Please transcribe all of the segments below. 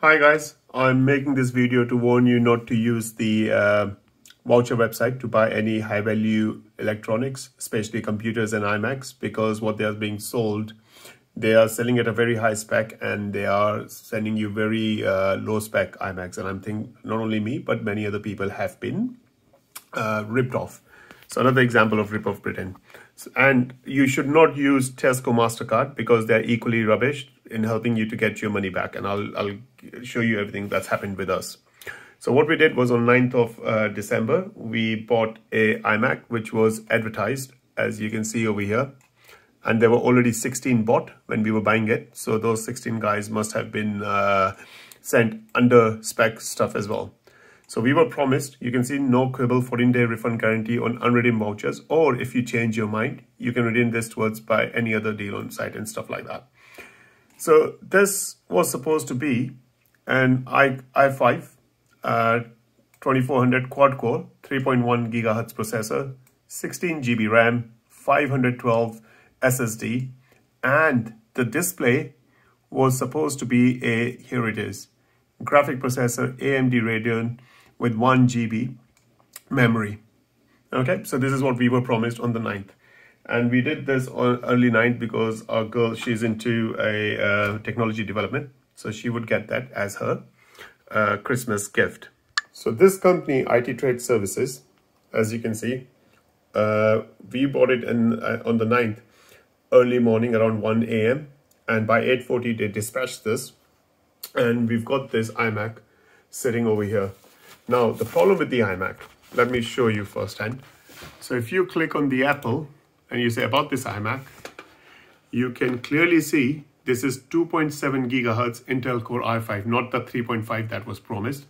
Hi guys, I'm making this video to warn you not to use the voucher website to buy any high value electronics, especially computers and iMacs, because what they are being sold, they are selling at a very high spec and they are sending you very low spec iMacs. And I'm thinking not only me, but many other people have been ripped off. So another example of rip off Britain. And you should not use Tesco Mastercard because they're equally rubbish in helping you to get your money back. And I'll show you everything that's happened with us. So what we did was on 9th of December, we bought a iMac, which was advertised, as you can see over here. And there were already 16 bought when we were buying it. So those 16 guys must have been sent under spec stuff as well. So we were promised, you can see no quibble 14-day refund guarantee on unredeemed vouchers, or if you change your mind, you can redeem this towards buy any other deal on site and stuff like that. So this was supposed to be an i5 2400 quad core, 3.1 gigahertz processor, 16 GB RAM, 512 SSD, and the display was supposed to be here it is, graphic processor AMD Radeon with 1 GB memory. Okay, so this is what we were promised on the 9th. And we did this on early 9th because our girl, she's into a technology development. So she would get that as her Christmas gift. So this company, IT Trade Services, as you can see, we bought it on the 9th, early morning around 1 AM. And by 8:40, they dispatched this. And we've got this iMac sitting over here. Now, the problem with the iMac, let me show you firsthand. So if you click on the Apple and you say about this iMac, you can clearly see this is 2.7 gigahertz Intel Core i5, not the 3.5 that was promised.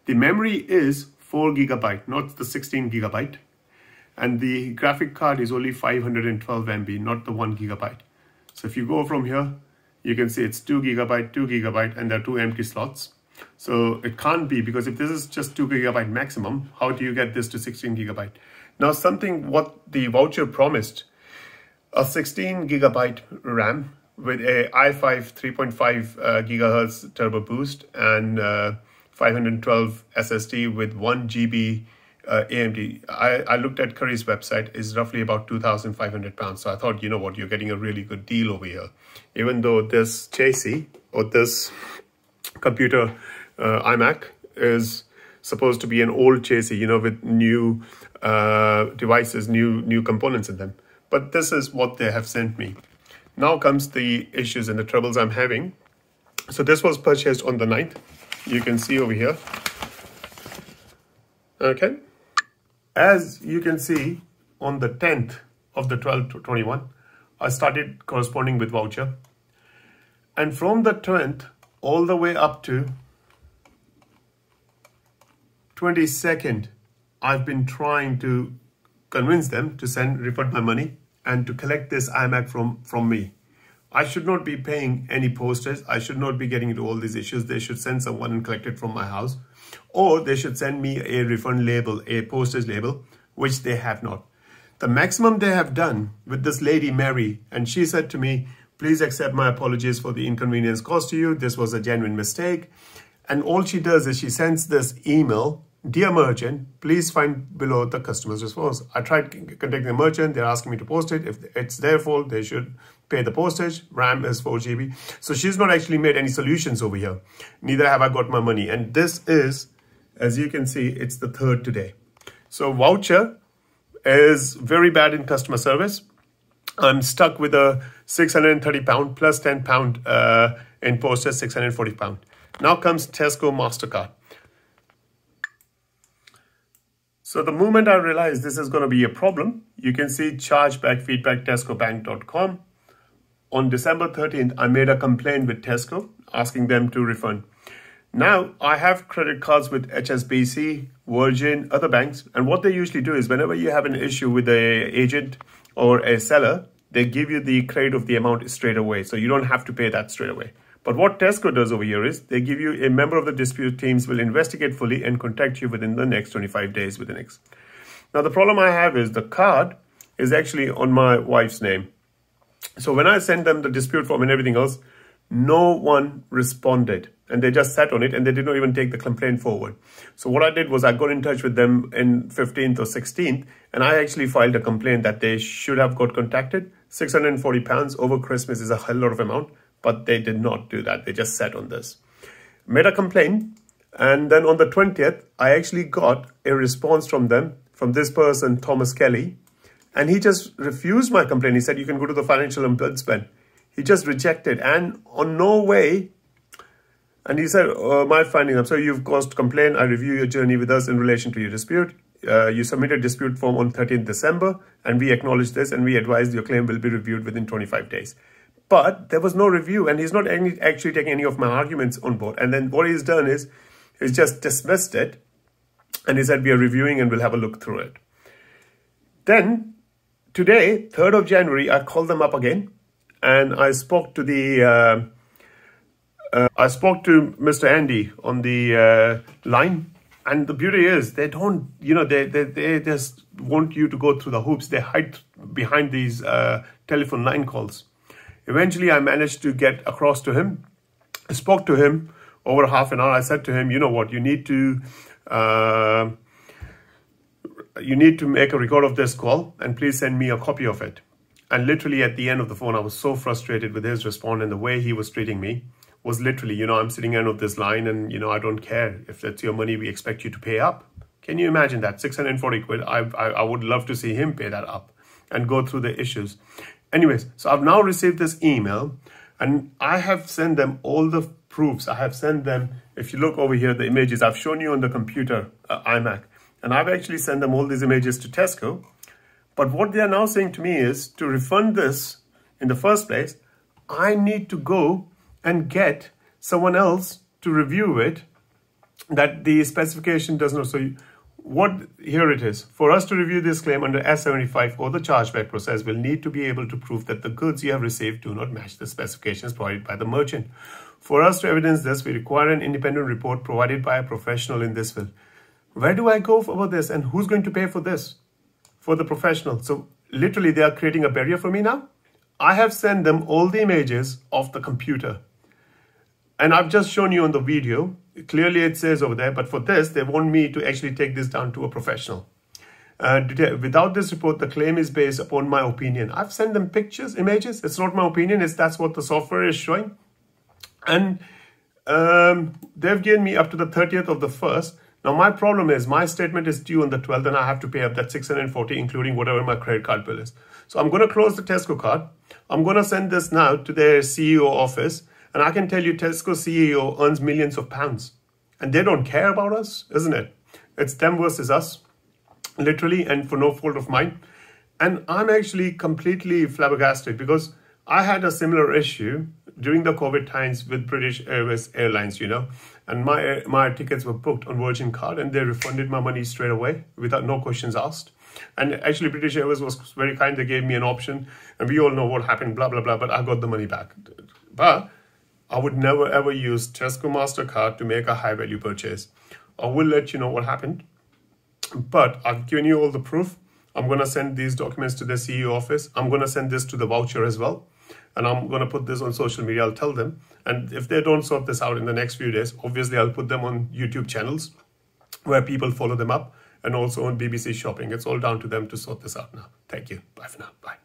The memory is 4 gigabyte, not the 16 gigabyte. And the graphic card is only 512 MB, not the 1 gigabyte. So if you go from here, you can see it's 2 gigabyte, and there are 2 empty slots. So it can't be, because if this is just 2 gigabyte maximum, how do you get this to 16 gigabyte? Now what the voucher promised, a 16 gigabyte RAM with a i5 3.5 gigahertz turbo boost and 512 SSD with 1 GB AMD. I looked at Curry's website, is roughly about £2,500. So I thought, you know what, you're getting a really good deal over here. Even though this chassis or this computer iMac is supposed to be an old chassis, you know, with new devices, new components in them. But this is what they have sent me. Now comes the issues and the troubles I'm having. So this was purchased on the 9th. You can see over here. Okay. As you can see, on the 10th of the 12th to 21, I started corresponding with voucher. And from the 10th all the way up to 22nd, I've been trying to convince them to refund my money and to collect this iMac from me. I should not be paying any postage. I should not be getting into all these issues. They should send someone and collect it from my house. Or they should send me a refund label, a postage label, which they have not. The maximum they have done with this lady, Mary, and she said to me, please accept my apologies for the inconvenience caused to you. This was a genuine mistake. And all she does is she sends this email, dear merchant, please find below the customer's response. I tried contacting the merchant. They're asking me to post it. If it's their fault, they should pay the postage. RAM is 4 GB. So she's not actually made any solutions over here. Neither have I got my money. And this is, as you can see, it's the 3rd today. So voucher is very bad in customer service. I'm stuck with a £630 plus £10 in postage, £640. Now comes Tesco Mastercard. So the moment I realized this is going to be a problem, you can see chargeback feedback tescobank.com. On December 13th, I made a complaint with Tesco asking them to refund. Now, I have credit cards with HSBC, Virgin, other banks. And what they usually do is whenever you have an issue with an agent or a seller, they give you the credit of the amount straight away. So you don't have to pay that straight away. But what Tesco does over here is they give you a member of the dispute teams will investigate fully and contact you within the next 25 days with the next. Now, the problem I have is the card is actually on my wife's name. So when I send them the dispute form and everything else, No one responded, and they just sat on it and they did not even take the complaint forward. So what I did was I got in touch with them in 15th or 16th, and I actually filed a complaint that they should have got contacted. £640 over Christmas is a hell lot of amount, but they did not do that. They just sat on this. Made a complaint, and then on the 20th, I actually got a response from them, from this person, Thomas Kelly, and he just refused my complaint. He said, you can go to the financial ombudsman. He just rejected, and on no way. And he said, my findings, I'm sorry, you've caused complaint. I review your journey with us in relation to your dispute. You submitted a dispute form on 13th December, and we acknowledge this, and we advise your claim will be reviewed within 25 days. But there was no review, and he's not actually taking any of my arguments on board. And then what he's done is, he's just dismissed it, and he said, we are reviewing and we'll have a look through it. Then, today, 3rd of January, I called them up again, and I spoke to the Mr. Andy on the line, and the beauty is they don't, they just want you to go through the hoops. They hide behind these telephone line calls. Eventually, I managed to get across to him. I spoke to him over half an hour. I said to him, you know what, you need to make a record of this call, and please send me a copy of it. And literally at the end of the phone, I was so frustrated with his response, and the way he was treating me was literally, I'm sitting end of this line, and, I don't care. If that's your money, we expect you to pay up. Can you imagine that? 640 quid. I would love to see him pay that up and go through the issues. Anyways, so I've now received this email, and I have sent them all the proofs. I have sent them, if you look over here, the images I've shown you on the computer, iMac, and I've actually sent them all these images to Tesco. But what they are now saying to me is, to refund this in the first place, I need to go and get someone else to review it, that the specification does not. So here it is. For us to review this claim under S75 or the chargeback process, we'll need to be able to prove that the goods you have received do not match the specifications provided by the merchant. For us to evidence this, we require an independent report provided by a professional in this field. Where do I go for this, and who's going to pay for this? For the professional. So literally they are creating a barrier for me now. I have sent them all the images of the computer, and I've just shown you on the video. Clearly it says over there, but for this, they want me to actually take this down to a professional. Without this report, the claim is based upon my opinion. I've sent them pictures, images. It's not my opinion. That's what the software is showing. And they've given me up to the 30th of the 1st. Now, my problem is my statement is due on the 12th, and I have to pay up that 640, including whatever my credit card bill is. So I'm going to close the Tesco card. I'm going to send this now to their CEO office. And I can tell you, Tesco CEO earns millions of pounds. And they don't care about us, isn't it? It's them versus us, literally, and for no fault of mine. And I'm actually completely flabbergasted, because I had a similar issue during the COVID times with British Airlines, and my tickets were booked on Virgin card, and they refunded my money straight away without no questions asked. And actually British Airways was very kind. They gave me an option, and we all know what happened, blah, blah, blah, but I got the money back. But I would never ever use Tesco Mastercard to make a high value purchase. I will let you know what happened, but I've given you all the proof. I'm going to send these documents to the CEO office. I'm going to send this to the voucher as well. And I'm going to put this on social media. I'll tell them. And if they don't sort this out in the next few days, obviously I'll put them on YouTube channels where people follow them up, and also on BBC Shopping. It's all down to them to sort this out now. Thank you. Bye for now. Bye.